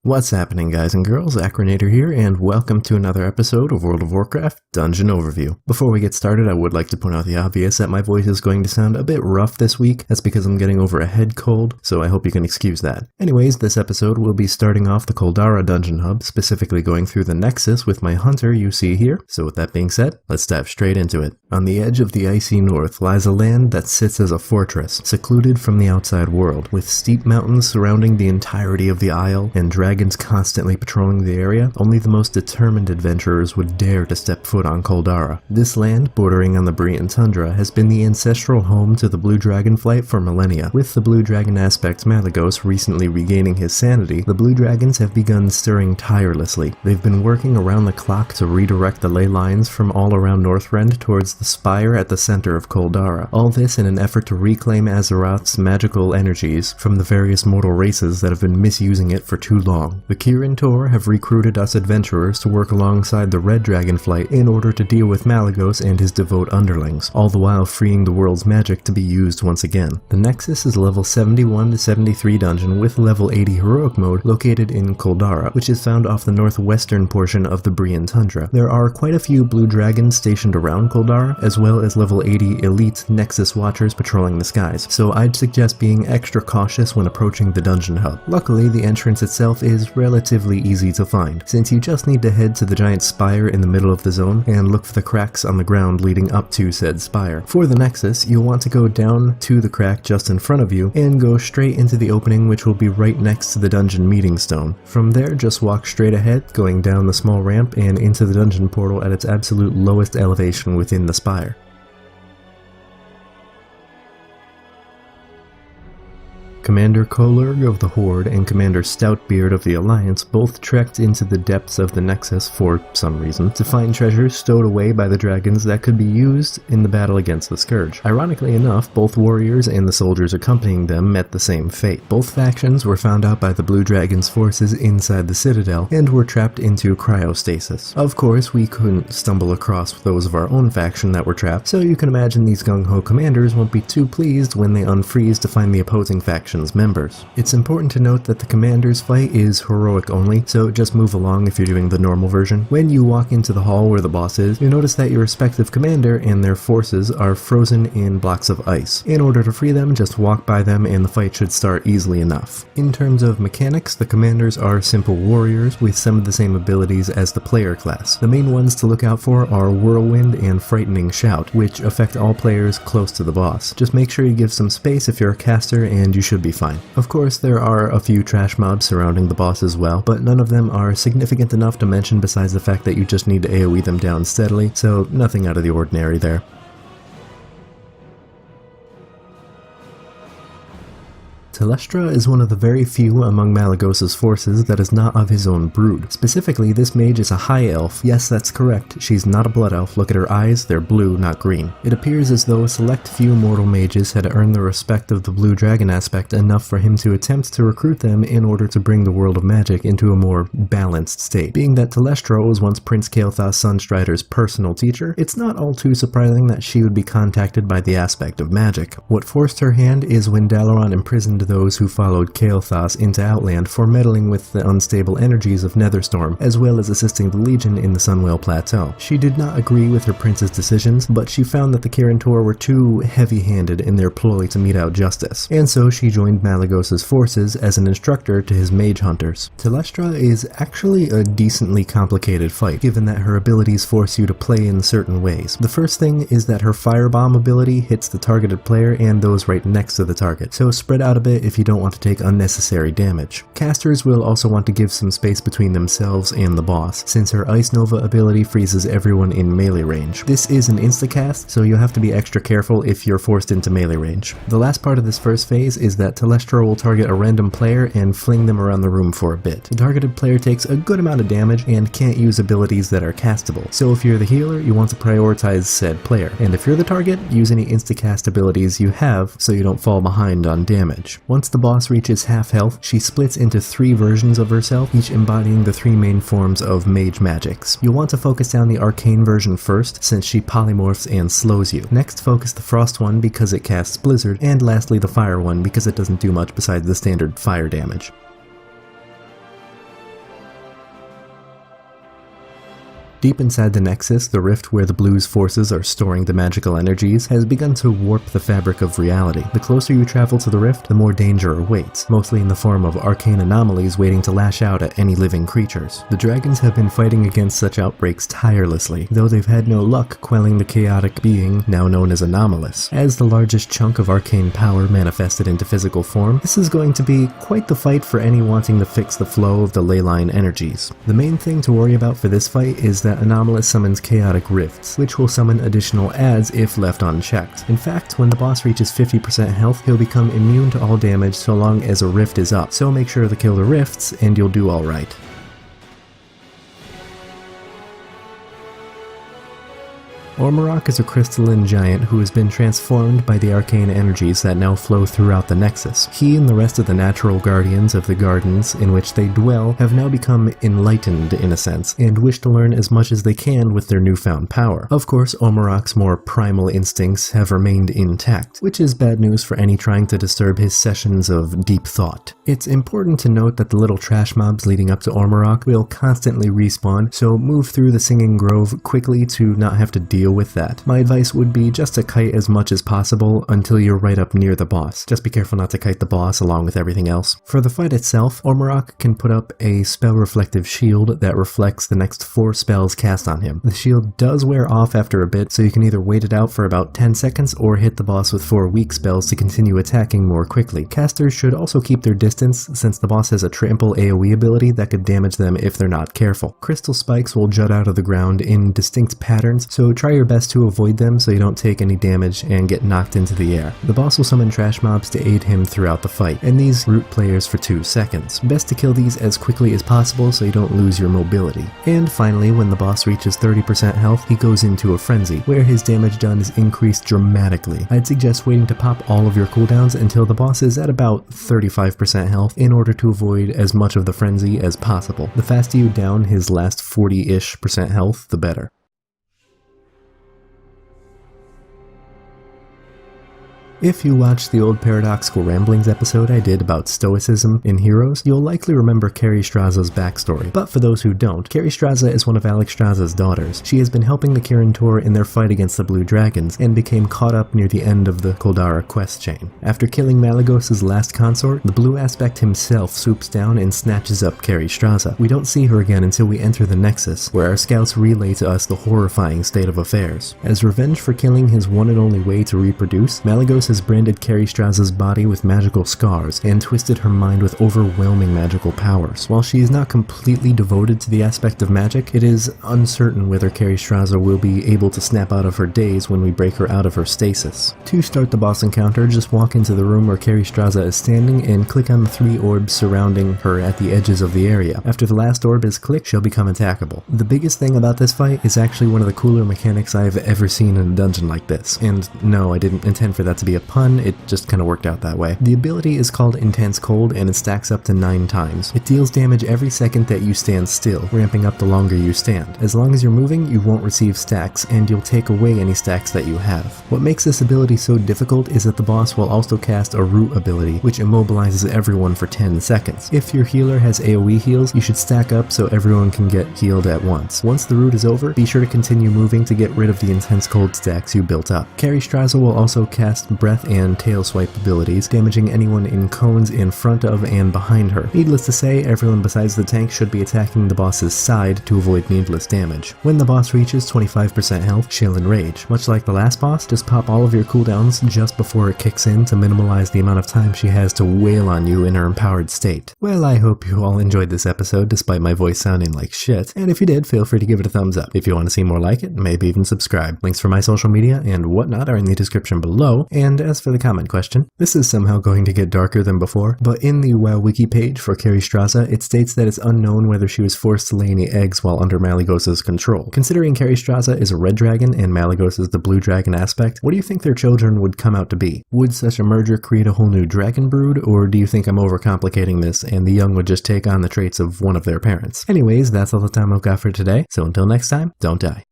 What's happening, guys and girls? Acrinator here, and welcome to another episode of World of Warcraft Dungeon Overview. Before we get started, I would like to point out the obvious that my voice is going to sound a bit rough this week. That's because I'm getting over a head cold, so I hope you can excuse that. Anyways, this episode will be starting off the Coldarra dungeon hub, specifically going through the Nexus with my hunter you see here. So with that being said, let's dive straight into it. On the edge of the icy north lies a land that sits as a fortress, secluded from the outside world, with steep mountains surrounding the entirety of the isle and dragons constantly patrolling the area. Only the most determined adventurers would dare to step foot on Coldarra. This land, bordering on the Brian tundra, has been the ancestral home to the blue dragon flight for millennia. With the blue dragon aspect Malygos recently regaining his sanity, the blue dragons have begun stirring tirelessly. They've been working around the clock to redirect the ley lines from all around Northrend towards the spire at the center of Coldarra. All this in an effort to reclaim Azeroth's magical energies from the various mortal races that have been misusing it for too long. The Acrinator have recruited us adventurers to work alongside the Red Dragon flight in order to deal with Malygos and his devout underlings, all the while freeing the world's magic to be used once again. The Nexus is a level 71 to 73 dungeon with level 80 heroic mode located in Coldarra, which is found off the northwestern portion of the Brian tundra. There are quite a few blue dragons stationed around Coldarra, as well as level 80 elite Nexus watchers patrolling the skies, so I'd suggest being extra cautious when approaching the dungeon hub. Luckily, the entrance itself is relatively easy to find, since you just need to head to the giant spire in the middle of the zone and look for the cracks on the ground leading up to said spire. For the Nexus, you'll want to go down to the crack just in front of you and go straight into the opening, which will be right next to the dungeon meeting stone. From there, just walk straight ahead, going down the small ramp and into the dungeon portal at its absolute lowest elevation within the spire. Commander Coldarra of the Horde and Commander Stoutbeard of the Alliance both trekked into the depths of the Nexus for some reason to find treasures stowed away by the dragons that could be used in the battle against the Scourge. Ironically enough, both warriors and the soldiers accompanying them met the same fate. Both factions were found out by the Blue Dragon's forces inside the Citadel and were trapped into cryostasis. Of course, we couldn't stumble across those of our own faction that were trapped, so you can imagine these gung-ho commanders won't be too pleased when they unfreeze to find the opposing faction members. It's important to note that the commander's fight is heroic only, so just move along if you're doing the normal version. When you walk into the hall where the boss is, you'll notice that your respective commander and their forces are frozen in blocks of ice. In order to free them, just walk by them and the fight should start easily enough. In terms of mechanics, the commanders are simple warriors with some of the same abilities as the player class. The main ones to look out for are Whirlwind and Frightening Shout, which affect all players close to the boss. Just make sure you give some space if you're a caster and you should be fine. Of course, there are a few trash mobs surrounding the boss as well, but none of them are significant enough to mention besides the fact that you just need to AoE them down steadily, so nothing out of the ordinary there. Celestra is one of the very few among Malygos' forces that is not of his own brood. Specifically, this mage is a high elf. Yes, that's correct. She's not a blood elf. Look at her eyes, they're blue, not green. It appears as though a select few mortal mages had earned the respect of the blue dragon aspect enough for him to attempt to recruit them in order to bring the world of magic into a more balanced state. Being that Celestra was once Prince Kael'thas Sunstrider's personal teacher, it's not all too surprising that she would be contacted by the aspect of magic. What forced her hand is when Dalaran imprisoned those who followed Kael'thas into Outland for meddling with the unstable energies of Netherstorm, as well as assisting the Legion in the Sunwell Plateau. She did not agree with her prince's decisions, but she found that the Acrinator were too heavy-handed in their ploy to mete out justice, and so she joined Malygos' forces as an instructor to his mage hunters. Celestra is actually a decently complicated fight, given that her abilities force you to play in certain ways. The first thing is that her Firebomb ability hits the targeted player and those right next to the target, so spread out a bit if you don't want to take unnecessary damage. Casters will also want to give some space between themselves and the boss, since her Ice Nova ability freezes everyone in melee range. This is an instacast, so you'll have to be extra careful if you're forced into melee range. The last part of this first phase is that Celestra will target a random player and fling them around the room for a bit. The targeted player takes a good amount of damage and can't use abilities that are castable, so if you're the healer, you want to prioritize said player, and if you're the target, use any instacast abilities you have so you don't fall behind on damage. Once the boss reaches half health, she splits into 3 versions of herself, each embodying the 3 main forms of mage magics. You'll want to focus down the arcane version first, since she polymorphs and slows you. Next, focus the frost one because it casts blizzard, and lastly the fire one because it doesn't do much besides the standard fire damage. Deep inside the Nexus, the rift where the Blue's forces are storing the magical energies has begun to warp the fabric of reality. The closer you travel to the rift, the more danger awaits, mostly in the form of arcane anomalies waiting to lash out at any living creatures. The dragons have been fighting against such outbreaks tirelessly, though they've had no luck quelling the chaotic being now known as Anomalous. As the largest chunk of arcane power manifested into physical form, this is going to be quite the fight for any wanting to fix the flow of the leyline energies. The main thing to worry about for this fight is that Anomalous summons chaotic rifts, which will summon additional adds if left unchecked. In fact, when the boss reaches 50% health, he'll become immune to all damage so long as a rift is up, so make sure to kill the rifts and you'll do alright. Ormaracas is a crystalline giant who has been transformed by the arcane energies that now flow throughout the Nexus. He and the rest of the natural guardians of the gardens in which they dwell have now become enlightened in a sense, and wish to learn as much as they can with their newfound power. Of course, Ormaracas' more primal instincts have remained intact, which is bad news for any trying to disturb his sessions of deep thought. It's important to note that the little trash mobs leading up to Ormaracas will constantly respawn, so move through the Singing Grove quickly to not have to deal with that. My advice would be just to kite as much as possible until you're right up near the boss. Just be careful not to kite the boss along with everything else. For the fight itself, Ormaracas can put up a spell reflective shield that reflects the next 4 spells cast on him. The shield does wear off after a bit, so you can either wait it out for about 10 seconds or hit the boss with 4 weak spells to continue attacking more quickly. Casters should also keep their distance since the boss has a trample AoE ability that could damage them if they're not careful. Crystal spikes will jut out of the ground in distinct patterns, so try your best to avoid them so you don't take any damage and get knocked into the air. The boss will summon trash mobs to aid him throughout the fight, and these root players for 2 seconds. Best to kill these as quickly as possible so you don't lose your mobility. And finally, when the boss reaches 30% health, he goes into a frenzy, where his damage done is increased dramatically. I'd suggest waiting to pop all of your cooldowns until the boss is at about 35% health in order to avoid as much of the frenzy as possible. The faster you down his last 40-ish% health, the better. If you watched the old Paradoxical Ramblings episode I did about stoicism in heroes, you'll likely remember Carrie Strazza's backstory. But for those who don't, Carrie Strazza is one of Alex Strazza's daughters. She has been helping the Kirin Tor in their fight against the Blue Dragons, and became caught up near the end of the Coldarra quest chain. After killing Malygos' last consort, the Blue Aspect himself swoops down and snatches up Carrie Strazza. We don't see her again until we enter the Nexus, where our scouts relay to us the horrifying state of affairs. As revenge for killing his one and only way to reproduce, Malygos has branded Carrie Strazza's body with magical scars and twisted her mind with overwhelming magical powers. While she is not completely devoted to the aspect of magic, it is uncertain whether Carrie Strazza will be able to snap out of her daze when we break her out of her stasis. To start the boss encounter, just walk into the room where Carrie Strazza is standing and click on the 3 orbs surrounding her at the edges of the area. After the last orb is clicked, she'll become attackable. The biggest thing about this fight is actually one of the cooler mechanics I've ever seen in a dungeon like this. And no, I didn't intend for that to be a pun, it just kind of worked out that way. The ability is called Intense Cold and it stacks up to 9 times. It deals damage every second that you stand still, ramping up the longer you stand. As long as you're moving, you won't receive stacks, and you'll take away any stacks that you have. What makes this ability so difficult is that the boss will also cast a root ability, which immobilizes everyone for 10 seconds. If your healer has AoE heals, you should stack up so everyone can get healed at once. Once the root is over, be sure to continue moving to get rid of the Intense Cold stacks you built up. Carrie Strazza will also cast Breath and Tail Swipe abilities, damaging anyone in cones in front of and behind her. Needless to say, everyone besides the tank should be attacking the boss's side to avoid needless damage. When the boss reaches 25% health, she'll enrage. Much like the last boss, just pop all of your cooldowns just before it kicks in to minimize the amount of time she has to wail on you in her empowered state. Well, I hope you all enjoyed this episode despite my voice sounding like shit, and if you did, feel free to give it a thumbs up. If you want to see more like it, maybe even subscribe. Links for my social media and whatnot are in the description below, and as for the comment question, this is somehow going to get darker than before, but in the WoW wiki page for Carrie Strazza, it states that it's unknown whether she was forced to lay any eggs while under Malygos' control. Considering Carrie Strazza is a red dragon and Malygos is the blue dragon aspect, what do you think their children would come out to be? Would such a merger create a whole new dragon brood, or do you think I'm overcomplicating this and the young would just take on the traits of one of their parents? Anyways, that's all the time I've got for today, so until next time, don't die.